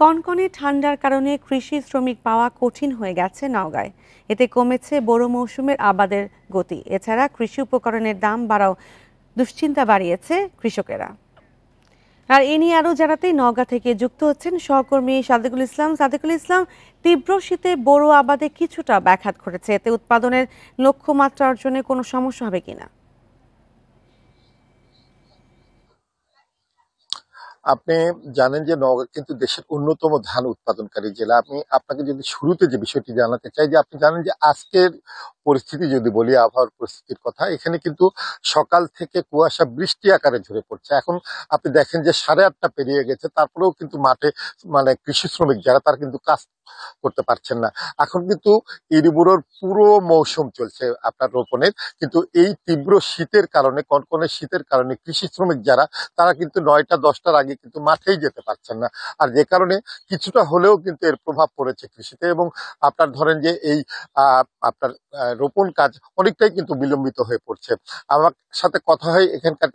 কনকনে ঠান্ডার কারণে কৃষি শ্রমিক পাওয়া কঠিন হয়ে গেছে নওগাঁয়। এতে কমেছে বোরো মৌসুমের আবাদের গতি। এছাড়া কৃষি উপকরণের দাম বাড়াও দুশ্চিন্তা বাড়িয়েছে কৃষকেরা। আর এ নিয়ে আরও জানাতেই নওগাঁ থেকে যুক্ত হচ্ছেন সহকর্মী সাদেকুল ইসলাম। সাদেকুল ইসলাম, তীব্র শীতে বোরো আবাদে কিছুটা ব্যাঘাত ঘটেছে, এতে উৎপাদনের লক্ষ্যমাত্রা অর্জনে কোনো সমস্যা হবে কিনা? আপনি জানেন যে নওগাঁ কিন্তু দেশের অন্যতম ধান উৎপাদনকারী জেলা। আমি আপনাকে যদি শুরুতে যে বিষয়টি জানাতে চাই, যে আপনি জানেন যে আজকের পরিস্থিতি যদি বলি, আবহাওয়ার পরিস্থিতির কথা, এখানে কিন্তু সকাল থেকে কুয়াশা বৃষ্টি আকারে ঝরে পড়ছে। এখন আপনি দেখেন যে 8:30 পেরিয়ে গেছে, তারপরেও কিন্তু মাঠে মানে কৃষি শ্রমিক যারা, তারা কিন্তু কাজ করতে পারছেন না। এখন কিন্তু ইরিবুরোর পুরো মৌসুম চলছে আপনার রোপণের, কিন্তু এই তীব্র শীতের কারণে, কনকনে শীতের কারণে কৃষি শ্রমিক যারা, তারা কিন্তু 9টা-10টার আগে কিন্তু মাঠেই যেতে পারছেন না। আর যে কারণে কিছুটা হলেও কিন্তু এর প্রভাব পড়েছে কৃষিতে। এবং আপনার ধরেন যে এই আপনার রোপণ কাজ অনেকটাই কিন্তু বিলম্বিত হয়ে পড়ছে। আমার সাথে কথা হয় এখানকার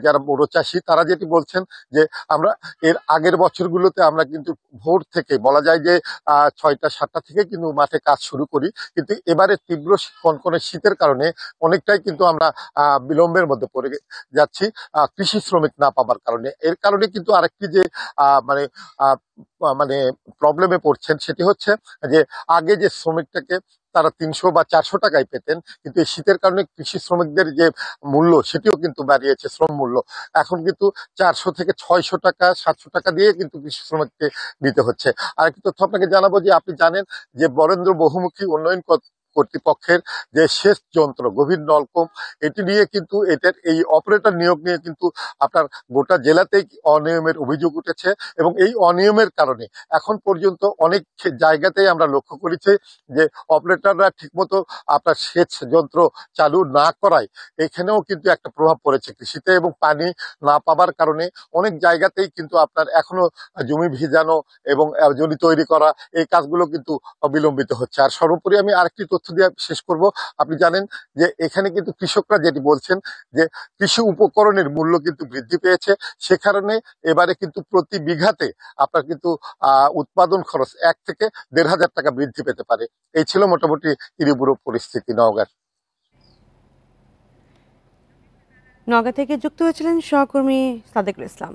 যারা বড় চাষি, তারা যেটি বলছেন যে আমরা এর আগের বছরগুলোতে আমরা কিন্তু ভোর থেকে বলা যায় যে 6টা-7টা থেকে কিন্তু মাঠে কাজ শুরু করি, কিন্তু এবারে তীব্র কনকনে শীতের কারণে অনেকটাই কিন্তু আমরা বিলম্বের মধ্যে পড়ে যাচ্ছি কৃষি শ্রমিক না পাবার কারণে। এর কারণে কিন্তু আরেকটি যে মানে আহ, মানে প্রবলেমে পড়ছেন, সেটি হচ্ছে যে আগে যে শ্রমিকটাকে তারা 300 বা 400 টাকায় পেতেন, কিন্তু এই শীতের কারণে কৃষি শ্রমিকদের যে মূল্য, সেটিও কিন্তু বাড়িয়েছে, শ্রম মূল্য। এখন কিন্তু 400 থেকে 600 টাকা, 700 টাকা দিয়ে কিন্তু কৃষি শ্রমিককে দিতে হচ্ছে। আর একটি তথ্য আপনাকে জানাবো, যে আপনি জানেন যে বরেন্দ্র বহুমুখী উন্নয়ন কর্তৃপক্ষের যে সেচ যন্ত্র, গভীর নলকূপ, এটি নিয়ে কিন্তু এটার এই অপারেটর নিয়োগ নিয়ে কিন্তু আপনার গোটা জেলাতেই অনিয়মের অভিযোগ উঠেছে। এবং এই অনিয়মের কারণে এখন পর্যন্ত অনেক জায়গাতেই আমরা লক্ষ্য করেছি যে অপারেটররা ঠিকমতো আপনার সেচ যন্ত্র চালু না করায় এখানেও কিন্তু একটা প্রভাব পড়েছে কৃষিতে। এবং পানি না পাবার কারণে অনেক জায়গাতেই কিন্তু আপনার এখনো জমি ভিজানো এবং জমি তৈরি করা, এই কাজগুলো কিন্তু বিলম্বিত হচ্ছে। আর সর্বোপরি আমি আরেকটি তথ্য দিয়ে শেষ করব। আপনি জানেন যে এখানে কিন্তু কৃষকরা যেটি বলছেন, যে কৃষি উপকরণের মূল্য কিন্তু বৃদ্ধি পেয়েছে, সে কারণে এবারে কিন্তু প্রতি বিঘাতে আপনার কিন্তু উৎপাদন খরচ 1 থেকে 1,500 টাকা বৃদ্ধি পেতে পারে। এই ছিল মোটামুটি ইরিবুরো পরিস্থিতি নওগাঁর। নওগাঁ থেকে যুক্ত হয়েছিলেন সহকর্মী সাদেকুল ইসলাম।